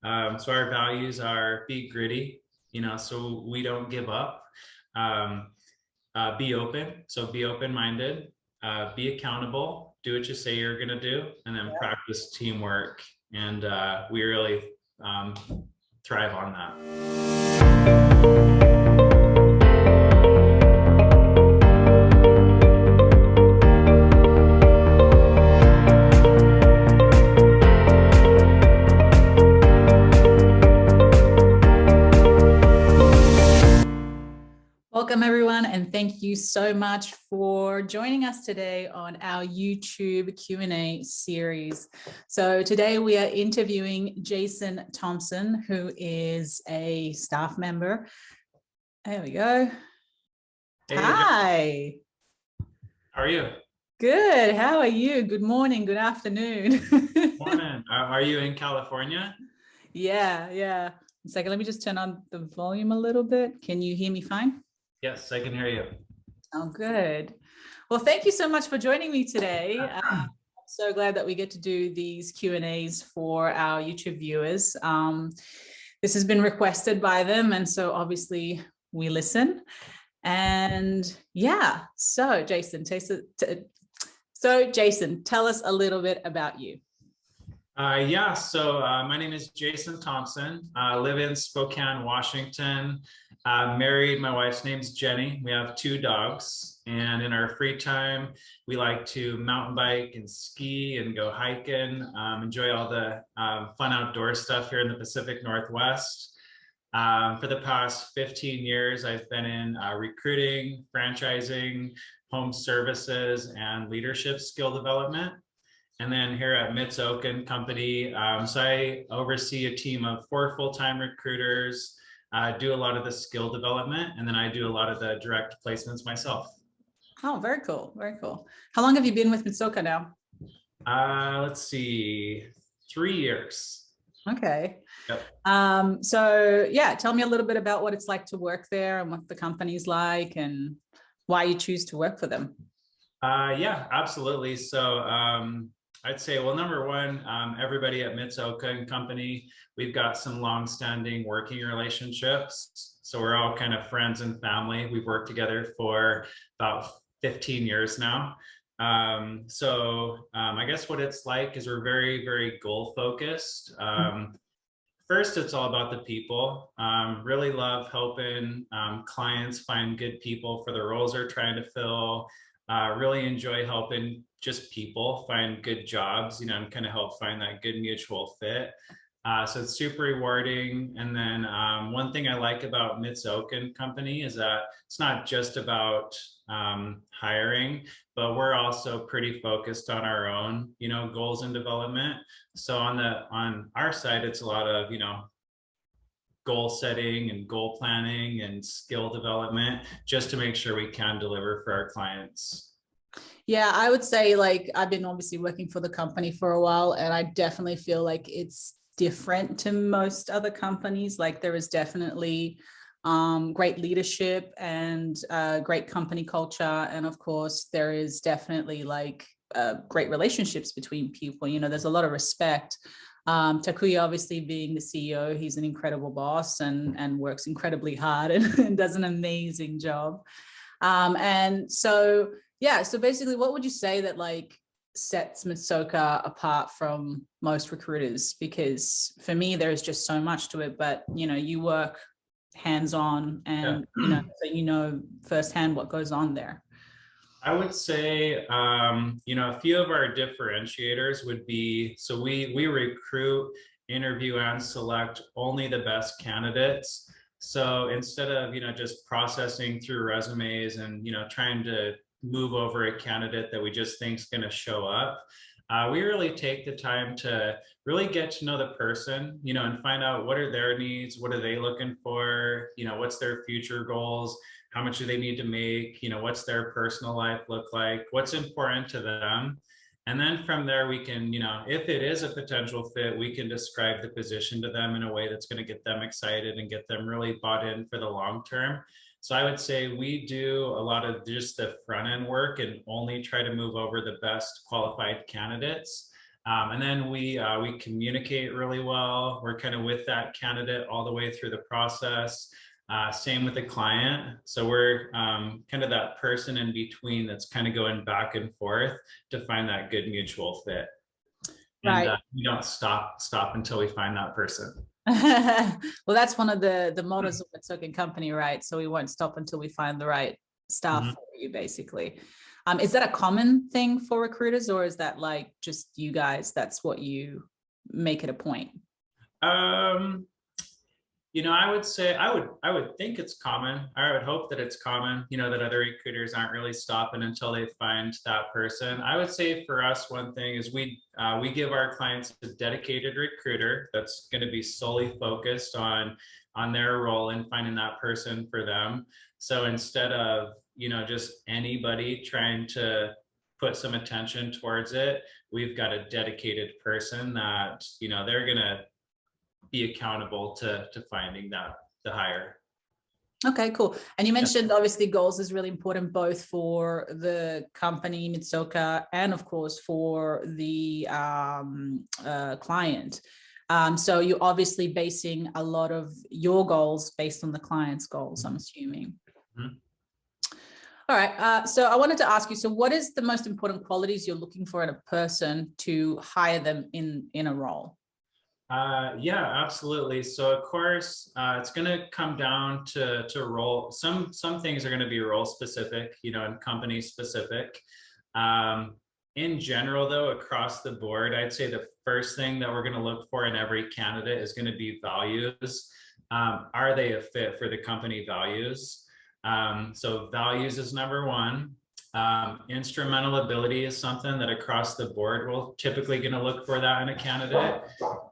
So our values are be gritty, so we don't give up. Um, be open, so be open-minded, be accountable, do what you say you're going to do, and then practice teamwork. And we really um, thrive on that. Welcome everyone, and thank you so much for joining us today on our YouTube Q&A series. So today we are interviewing Jason Thompson, who is a staff member. There we go. Hey, hi. How are you? Good. How are you? Good morning, good afternoon. Morning. Are you in California? Yeah. A second, let me just turn on the volume a little bit. Can you hear me fine? Yes, I can hear you. Oh, good. Well, thank you so much for joining me today. I'm so glad that we get to do these Q&As for our YouTube viewers. This has been requested by them, and so obviously we listen. And yeah, so Jason, tell us a little bit about you. So my name is Jason Thompson. I live in Spokane, Washington. Married, my wife's name's Jenny. We have 2 dogs, and in our free time, we like to mountain bike and ski and go hiking, enjoy all the fun outdoor stuff here in the Pacific Northwest. For the past 15 years, I've been in recruiting, franchising, home services, and leadership skill development. And then here at Mitsuoka Company, so I oversee a team of 4 full-time recruiters, do a lot of the skill development, and then I do a lot of the direct placements myself. Oh, very cool. Very cool. How long have you been with Mitsuoka now? Let's see, 3 years. Okay. Yep. So yeah, tell me a little bit about what it's like to work there and what the company's like and why you choose to work for them. Yeah, absolutely. So I'd say, well, number one, everybody at Mitsuoka Company, we've got some long-standing working relationships. So we're all kind of friends and family. We've worked together for about 15 years now. I guess what it's like is we're very, very goal focused. First, it's all about the people. Really love helping clients find good people for the roles they're trying to fill. Really enjoy helping just people find good jobs, and kind of help find that good mutual fit. So it's super rewarding. And then one thing I like about Mitsuoka Company is that it's not just about hiring, but we're also pretty focused on our own, goals and development. So on our side, it's a lot of, goal setting and goal planning and skill development just to make sure we can deliver for our clients. Yeah, I would say I've been obviously working for the company for a while, and I definitely feel like it's different to most other companies. Like there is definitely great leadership and great company culture. And of course, there is definitely great relationships between people. There's a lot of respect. Takuya, obviously being the CEO, he's an incredible boss and works incredibly hard and does an amazing job. So basically, what would you say that sets Mitsuoka apart from most recruiters? Because for me, there's just so much to it, but you work hands-on and so firsthand what goes on there. I would say, a few of our differentiators would be, so we recruit, interview, and select only the best candidates. So instead of, just processing through resumes and, trying to move over a candidate that we just think is going to show up, we really take the time to really get to know the person, and find out what are their needs, what are they looking for, what's their future goals, how much do they need to make, what's their personal life look like, what's important to them. And then from there, we can, if it is a potential fit, we can describe the position to them in a way that's going to get them excited and get them really bought in for the long term. So I would say we do a lot of just the front end work and only try to move over the best qualified candidates. And then we communicate really well. We're kind of with that candidate all the way through the process. Same with the client. So we're kind of that person in between that's kind of going back and forth to find that good mutual fit. And Right. we don't stop until we find that person. Well, that's one of the mottos of Mitsuoka Company, right? So we won't stop until we find the right staff Mhm. for you, basically. Is that a common thing for recruiters, or is that like just you guys? That's what you make it a point. Um, I would say I would think it's common. I would hope that it's common, that other recruiters aren't really stopping until they find that person. I would say for us, one thing is we give our clients a dedicated recruiter that's going to be solely focused on their role in finding that person for them. So instead of, just anybody trying to put some attention towards it, we've got a dedicated person that, they're going to be accountable to finding the hire. Okay, cool. And you Yeah. mentioned obviously goals is really important both for the company Mitsuoka and of course for the client. So you're obviously basing a lot of your goals based on the client's goals, I'm assuming. Mhm. All right. So I wanted to ask you, so what is the most important qualities you're looking for in a person to hire them in a role? Yeah, absolutely. So of course, it's going to come down to role. Some things are going to be role specific, and company specific. Um, in general, though, across the board, I'd say the first thing that we're going to look for in every candidate is going to be values. Are they a fit for the company values? So values is number one. Instrumental ability is something that across the board we're typically going to look for that in a candidate.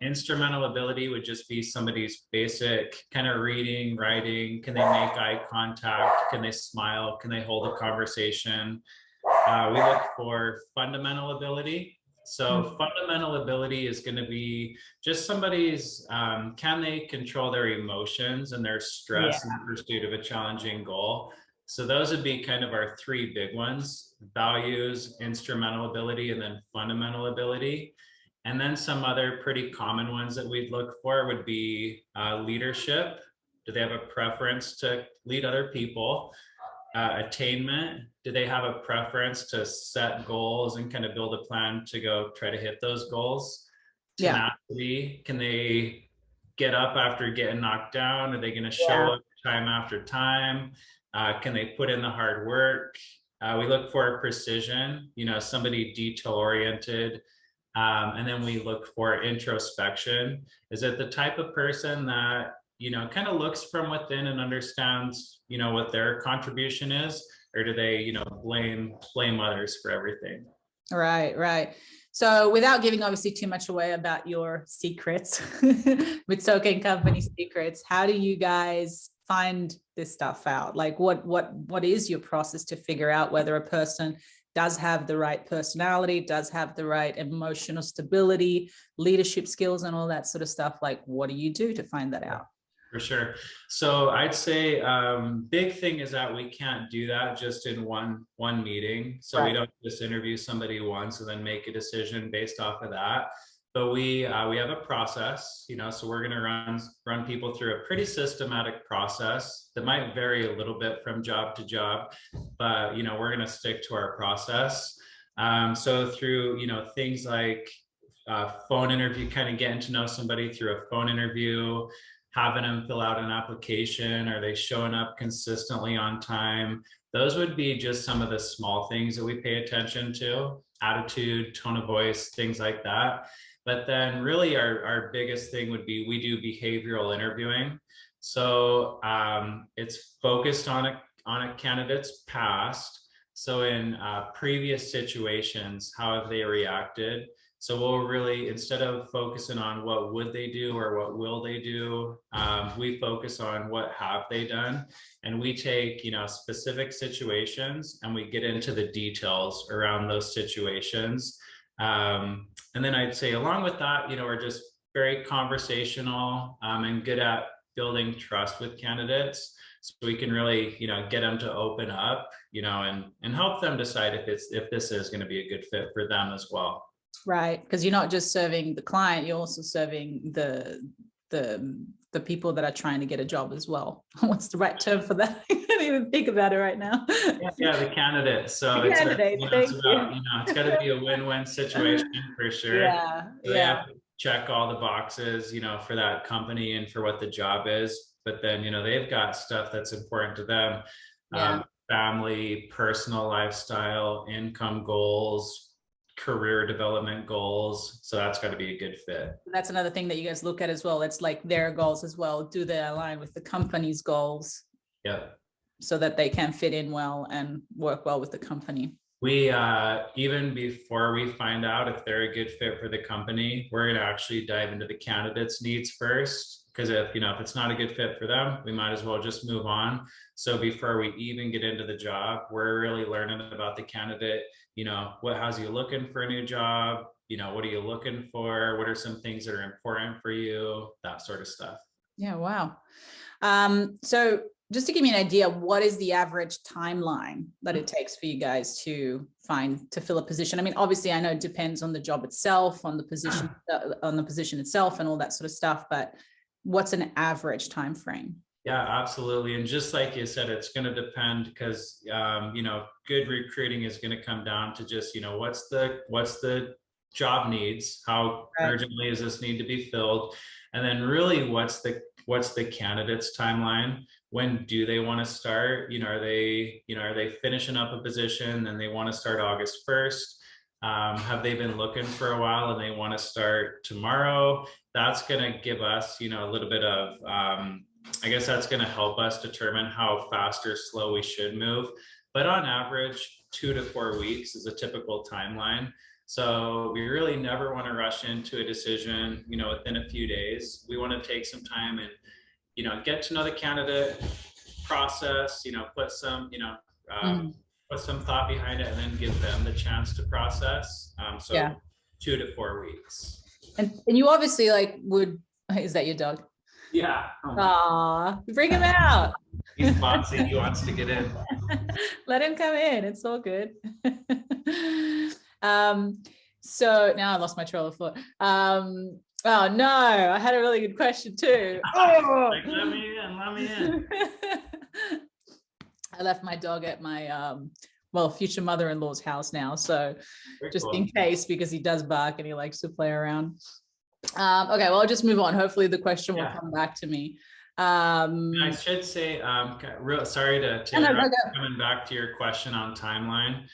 Instrumental ability would just be somebody's basic kind of reading, writing. Can they make eye contact? Can they smile? Can they hold a conversation? We look for fundamental ability. So fundamental ability is going to be just somebody's, can they control their emotions and their Yeah. stress in pursuit of a challenging goal? So those would be kind of our three big ones: values, instrumental ability, and then fundamental ability. And then some other pretty common ones that we'd look for would be leadership. Do they have a preference to lead other people? Attainment, do they have a preference to set goals and kind of build a plan to go try to hit those goals? Yeah. Tenacity, can they get up after getting knocked down? Are they going to show Yeah. up time after time? Can they put in the hard work? We look for precision, somebody detail oriented. And then we look for introspection. Is it the type of person that, kind of looks from within and understands, what their contribution is? Or do they, blame others for everything? Right, right. So without giving obviously too much away about your secrets, Mitsuoka Company secrets, how do you guys find this stuff out? Like what is your process to figure out whether a person does have the right personality, does have the right emotional stability, leadership skills, and all that sort of stuff? Like, what do you do to find that out? For sure. So I'd say big thing is that we can't do that just in one meeting. So we Right. don't just interview somebody once and then make a decision based off of that. But we have a process, so we're going to run people through a pretty systematic process that might vary a little bit from job to job, but we're going to stick to our process. So through things like phone interview, kind of getting to know somebody through a phone interview, having them fill out an application, are they showing up consistently on time? Those would be just some of the small things that we pay attention to: attitude, tone of voice, things like that. But then really our biggest thing would be we do behavioral interviewing. So it's focused on a candidate's past. So in previous situations, how have they reacted? So we'll really, instead of focusing on what would they do or what will they do, we focus on what have they done. And we take, specific situations and we get into the details around those situations. And then I'd say along with that, we're just very conversational and good at building trust with candidates. So we can really, get them to open up, and help them decide if this is going to be a good fit for them as well. Right, because you're not just serving the client, you're also serving the people that are trying to get a job as well. What's the right term for that? I can't even think about it right now. Yeah, the candidates. So The it's a, candidates, it's thank about, you. it's got to be a win-win situation for sure. Yeah, So they yeah, have to check all the boxes, for that company and for what the job is. But then, they've got stuff that's important to them. yeah. Family, personal lifestyle, income goals, career development goals. So that's got to be a good fit. That's another thing that you guys look at as well. It's like their goals as well. Do they align with the company's goals Yeah. so that they can fit in well and work well with the company? We even before we find out if they're a good fit for the company, we're going to actually dive into the candidate's needs first. Because if it's not a good fit for them, we might as well just move on. So before we even get into the job, we're really learning about the candidate. How's he looking for a new job? What are you looking for? What are some things that are important for you? That sort of stuff. Yeah, wow. So just to give me an idea, what is the average timeline that it takes for you guys to fill a position? I mean, obviously, I know it depends on the job itself, on the position itself, and all that sort of stuff. But what's an average time frame? Yeah, absolutely. And just like you said, it's going to depend because, good recruiting is going to come down to just, what's the job needs? How urgently does this need to be filled? And then really what's the candidate's timeline? When do they want to start? Are they finishing up a position and they want to start August 1st? Have they been looking for a while and they want to start tomorrow? That's going to give us, a little bit of, I guess that's going to help us determine how fast or slow we should move. But on average, 2 to 4 weeks is a typical timeline. So we really never want to rush into a decision, within a few days. We want to take some time and, get to know the candidate, process, put some, put some thought behind it, and then give them the chance to process. So yeah. 2 to 4 weeks. And you obviously is that your dog? Yeah. Aw, bring him out. He's boxy. He wants to get in. Let him come in. It's all good. So now I lost my trail of thought. Oh no, I had a really good question too. Oh. Let me in. I left my dog at my future mother-in-law's house now, so very just cool. In case, because he does bark and he likes to play around. Okay, well, I'll just move on. Hopefully the question will come back to me. I should say, sorry to coming back to your question on timeline.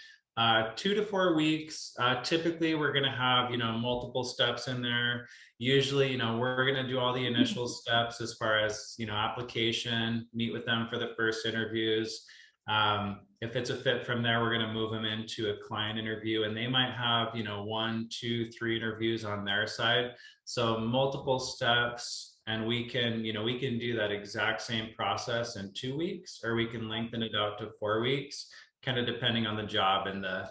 2 to 4 weeks. Typically, we're going to have, multiple steps in there. Usually, we're going to do all the initial steps as far as, application, meet with them for the first interviews. If it's a fit from there, we're going to move them into a client interview, and they might have, 1, 2, 3 interviews on their side. So multiple steps, and we can do that exact same process in 2 weeks, or we can lengthen it out to 4 weeks, kind of depending on the job and the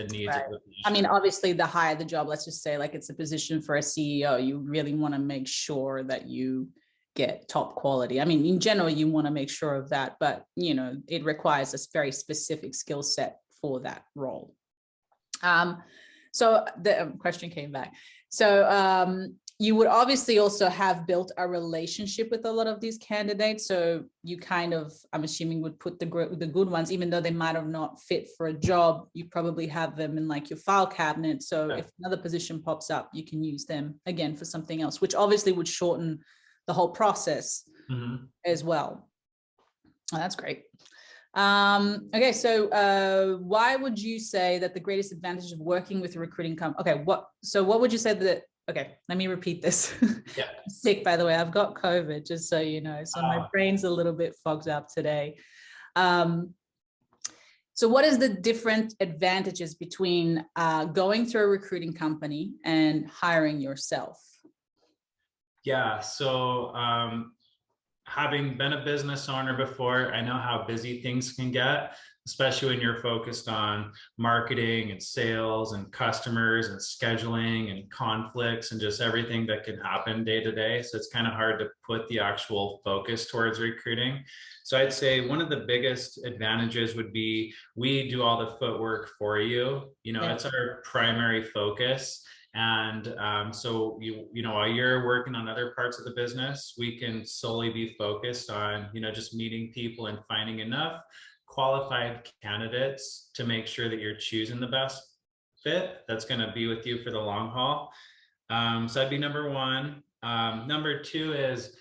needs of the position. I mean, obviously the higher the job, let's just say like it's a position for a CEO, you really want to make sure that you get top quality. I mean, in general, you want to make sure of that, but it requires a very specific skill set for that role. So the question came back. So you would obviously also have built a relationship with a lot of these candidates. So you kind of, I'm assuming, would put the good ones, even though they might have not fit for a job, you probably have them in like your file cabinet. So if another position pops up, you can use them again for something else, which obviously would shorten the whole process as well. Oh, that's great. Okay, so why would you say that the greatest advantage of working with a recruiting company? Okay, what would you say that? Okay, let me repeat this. Yeah. I'm sick, by the way. I've got COVID, just so you know. So my brain's a little bit fogged up today. So what is the different advantages between going through a recruiting company and hiring yourself? Yeah, so having been a business owner before, I know how busy things can get, especially when you're focused on marketing and sales and customers and scheduling and conflicts and just everything that can happen day to day. So it's kind of hard to put the actual focus towards recruiting. So I'd say one of the biggest advantages would be we do all the footwork for you. It's our primary focus. And so while you're working on other parts of the business, we can solely be focused on, just meeting people and finding enough qualified candidates to make sure that you're choosing the best fit that's going to be with you for the long haul. So that'd be number one. Number two is,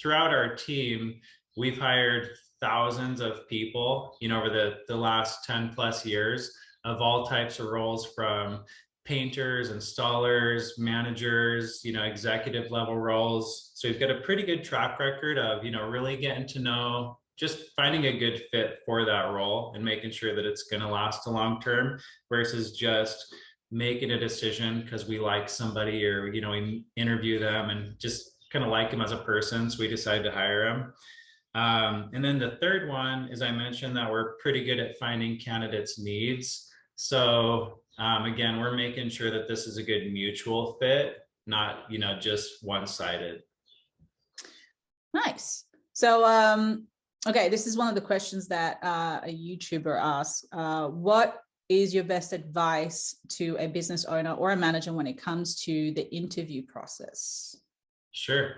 throughout our team, we've hired thousands of people, over the last 10 plus years of all types of roles, from painters, installers, managers, executive level roles. So we've got a pretty good track record of, really getting to know, just finding a good fit for that role and making sure that it's going to last a long term, versus just making a decision because we like somebody, or we interview them and just kind of like him as a person, so we decide to hire him. And then the third one is, I mentioned that we're pretty good at finding candidates' needs. So again, we're making sure that this is a good mutual fit, not just one-sided. Nice. So okay, this is one of the questions that a YouTuber asked. What is your best advice to a business owner or a manager when it comes to the interview process? Sure.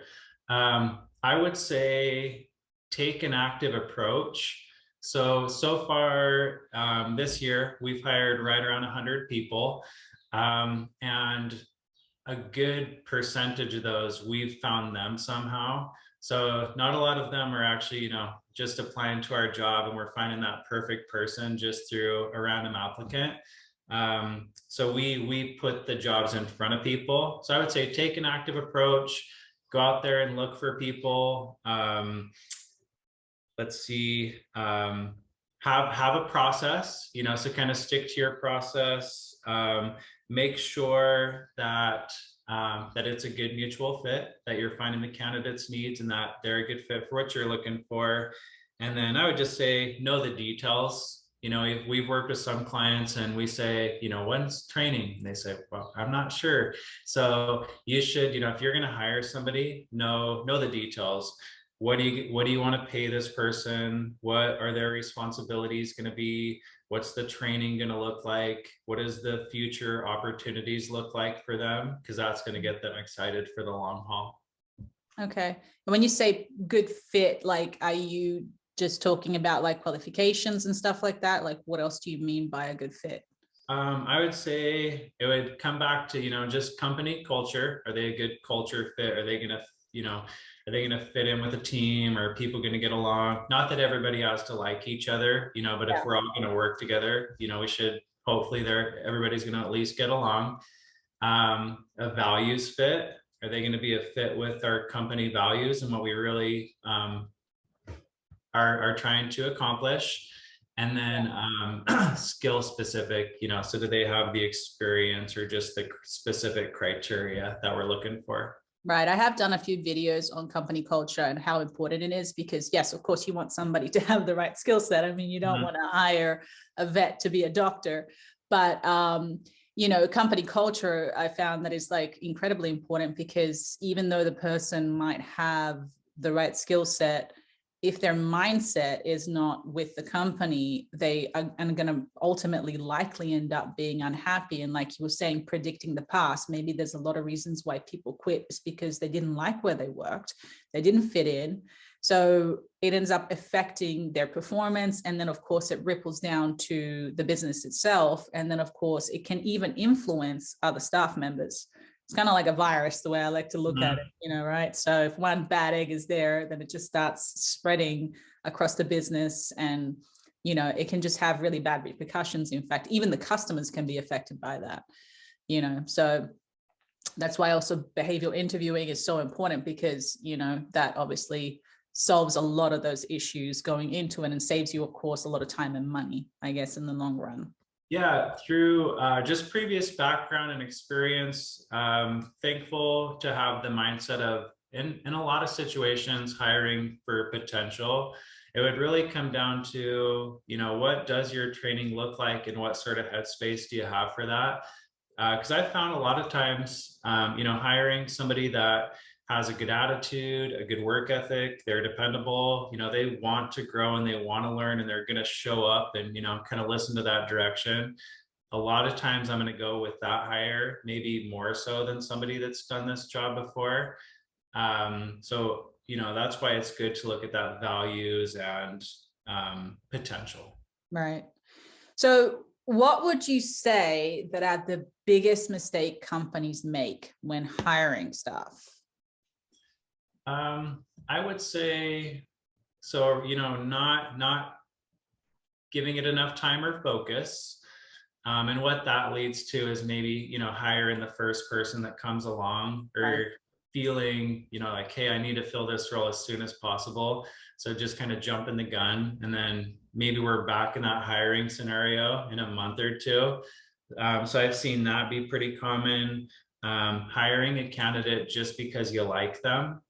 I would say take an active approach. So far this year, we've hired right around 100 people. And a good percentage of those, we've found them somehow. So not a lot of them are actually, just applying to our job and we're finding that perfect person just through a random applicant. So we put the jobs in front of people. So I would say take an active approach, go out there and look for people. Let's see, have a process, so kind of stick to your process. Make sure that that it's a good mutual fit, that you're finding the candidate's needs and that they're a good fit for what you're looking for. And then I would just say, know the details. We've worked with some clients and we say, when's training? And they say, well, I'm not sure. So you should, if you're going to hire somebody, know the details. What do you want to pay this person? What are their responsibilities going to be? What's the training going to look like? What does the future opportunities look like for them? Because that's going to get them excited for the long haul. Okay. And when you say good fit, like, are you just talking about like qualifications and stuff like that? Like, what else do you mean by a good fit? I would say it would come back to, just company culture. Are they a good culture fit? Are they going to, are they going to fit in with a team? Are people going to get along? Not that everybody has to like each other, but if we're all going to work together, we should, hopefully everybody's going to at least get along. A values fit. Are they going to be a fit with our company values and what we really are trying to accomplish? And then skill specific, so do they have the experience or just the specific criteria that we're looking for? Right. I have done a few videos on company culture and how important it is, because yes, of course, you want somebody to have the right skill set. I mean, you don't want to hire a vet to be a doctor, but company culture, I found that is like incredibly important, because even though the person might have the right skill set, if their mindset is not with the company, they are going to ultimately likely end up being unhappy. And like you were saying, predicting the past, maybe there's a lot of reasons why people quit. It's because they didn't like where they worked. They didn't fit in. So it ends up affecting their performance. And then, of course, it ripples down to the business itself. And then, of course, it can even influence other staff members. It's kind of like a virus, the way I like to look at it, right? So if one bad egg is there, then it just starts spreading across the business, and, it can just have really bad repercussions. In fact, even the customers can be affected by that, so that's why also behavioral interviewing is so important, because, that obviously solves a lot of those issues going into it and saves you, of course, a lot of time and money, I guess, in the long run. Yeah, through just previous background and experience, thankful to have the mindset of, in a lot of situations, hiring for potential. It would really come down to, what does your training look like and what sort of headspace do you have for that? Because I found a lot of times, hiring somebody that has a good attitude, a good work ethic, they're dependable, they want to grow and they want to learn and they're going to show up and, kind of listen to that direction. a lot of times I'm going to go with that hire, maybe more so than somebody that's done this job before. So, that's why it's good to look at that values and potential. Right. So, what would you say that are the biggest mistake companies make when hiring staff? I would say so, not giving it enough time or focus. And what that leads to is maybe, hiring the first person that comes along, Right. or feeling, like, hey, I need to fill this role as soon as possible. So just kind of jumping the gun. And then maybe we're back in that hiring scenario in a month or two. So I've seen that be pretty common. Hiring a candidate just because you like them.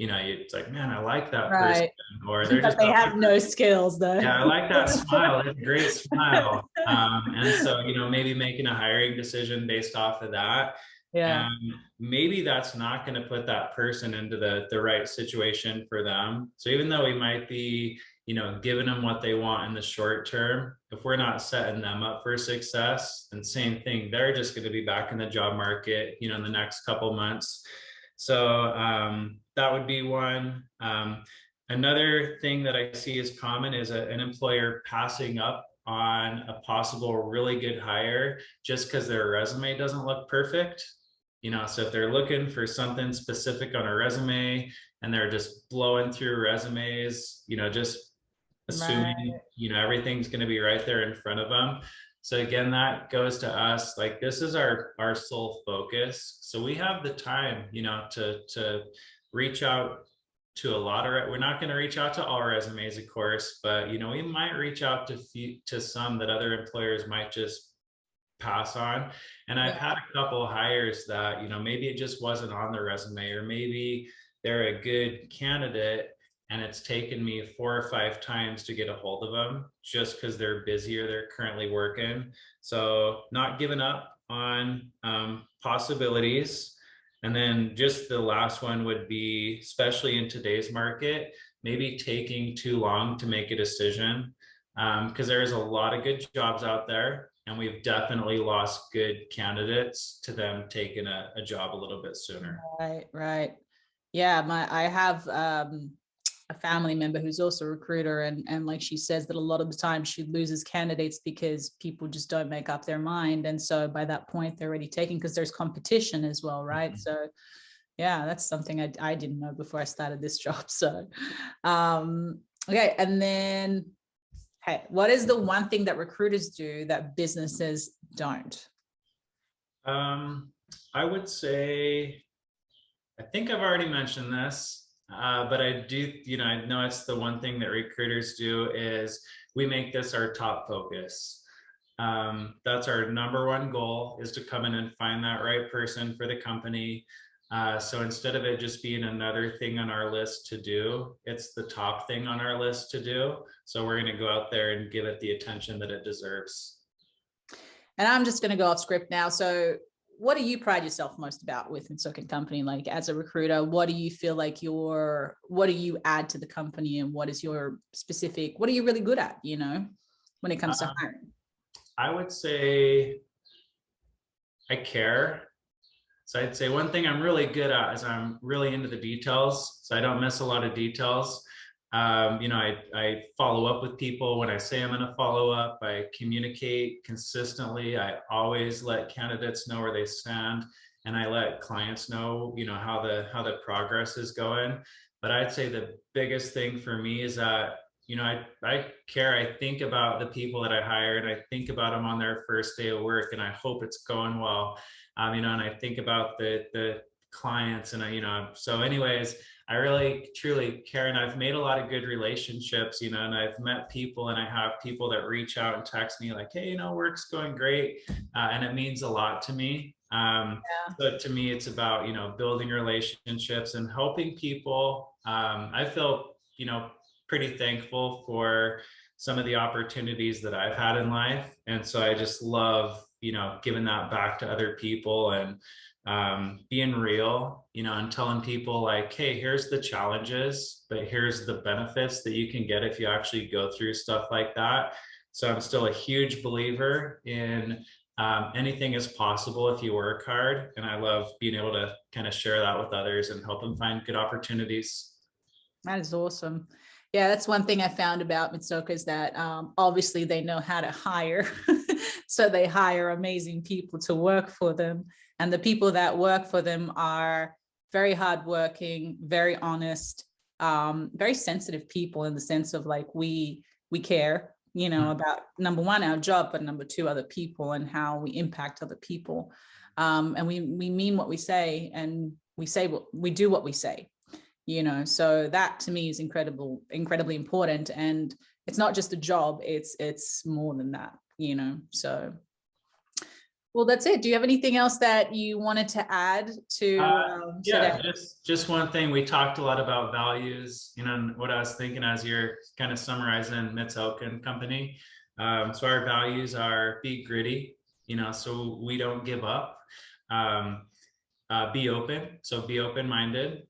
It's like, man, I like that person. Right. Or they're But just, they have no skills though. yeah, I like that smile. It's a great smile. And so, maybe making a hiring decision based off of that. Yeah. And maybe that's not going to put that person into the right situation for them. So even though we might be, giving them what they want in the short term, if we're not setting them up for success, and same thing, they're just going to be back in the job market, in the next couple months. So that would be one. Another thing that I see is common is an employer passing up on a possible really good hire just because their resume doesn't look perfect. So if they're looking for something specific on a resume and they're just blowing through resumes, just Right. assuming, everything's going to be right there in front of them. So again, that goes to us, like, this is our sole focus. So we have the time, to reach out to a lot of, we're not going to reach out to all resumes, of course, but we might reach out to some that other employers might just pass on. And I've Yeah. had a couple of hires that, maybe it just wasn't on the resume, or maybe they're a good candidate and it's taken me 4 or 5 times to get a hold of them just because they're busy or they're currently working. So not giving up on possibilities. And then just the last one would be, especially in today's market, maybe taking too long to make a decision, because there's a lot of good jobs out there, and we've definitely lost good candidates to them taking a job a little bit sooner. Right. Right. Yeah. I have a family member who's also a recruiter, and like she says that a lot of the time she loses candidates because people just don't make up their mind, and so by that point they're already taken because there's competition as well, right? Mhm. So yeah, that's something I didn't know before I started this job. So okay, and then hey, what is the one thing that recruiters do that businesses don't? Um, I would say, I think I've already mentioned this, but I do, I know it's the one thing that recruiters do is we make this our top focus. That's our number one goal, is to come in and find that right person for the company. So instead of it just being another thing on our list to do, it's the top thing on our list to do. So we're going to go out there and give it the attention that it deserves. And I'm just going to go off script now. So what do you pride yourself most about with Mitsuoka Company? Like, as a recruiter, what do you feel like what do you add to the company, and what is your specific, what are you really good at, when it comes to Um, hiring? I would say I care. So I'd say one thing I'm really good at is I'm really into the details. So I don't miss a lot of details. I follow up with people when I say I'm going to follow up. I communicate consistently. I always let candidates know where they stand, and I let clients know, how the progress is going. But I'd say the biggest thing for me is that, I care. I think about the people that I hire, and I think about them on their first day of work, and I hope it's going well. And I think about the clients, and so anyways, I really truly care, and I've made a lot of good relationships, and I've met people, and I have people that reach out and text me like, hey, work's going great, and it means a lot to me. So to me, it's about building relationships and helping people. I feel pretty thankful for some of the opportunities that I've had in life, and so I just love giving that back to other people, and being real, and telling people like, hey, here's the challenges, but here's the benefits that you can get if you actually go through stuff like that. So I'm still a huge believer in anything is possible if you work hard. And I love being able to kind of share that with others and help them find good opportunities. That is awesome. Yeah, that's one thing I found about Mitsuoka is that obviously they know how to hire. So they hire amazing people to work for them. And the people that work for them are very hardworking, very honest, very sensitive people in the sense of like we care, you know, about number one, our job, but number two, other people and how we impact other people. And we mean what we say, and we do what we say. You know, so that to me is incredibly important. And it's not just a job, it's more than that, you know. So well, that's it. Do you have anything else that you wanted to add to Yeah, today? just one thing. We talked a lot about values, you know, and what I was thinking as you're kind of summarizing Mitsuoka Company. So our values are be gritty, you know, so we don't give up. Be open, so be open-minded.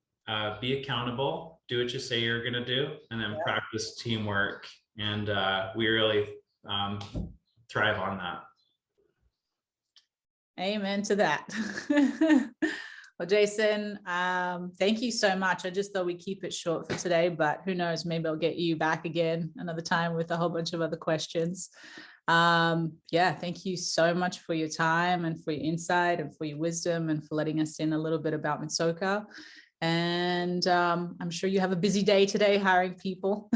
Be accountable, do what you say you're going to do, and then practice teamwork. And we really thrive on that. Amen to that. Well, Jason, thank you so much. I just thought we'd keep it short for today, but who knows, maybe I'll get you back again another time with a whole bunch of other questions. Yeah, thank you so much for your time and for your insight and for your wisdom and for letting us in a little bit about Mitsuoka. And I'm sure you have a busy day today hiring people.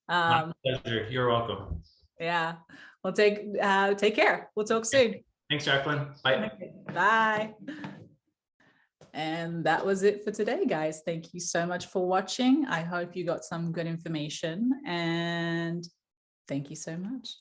My pleasure. You're welcome. Yeah. Well, take care. We'll talk soon. Thanks, Jacqueline. Bye. Okay. Bye. And that was it for today, guys. Thank you so much for watching. I hope you got some good information, and thank you so much.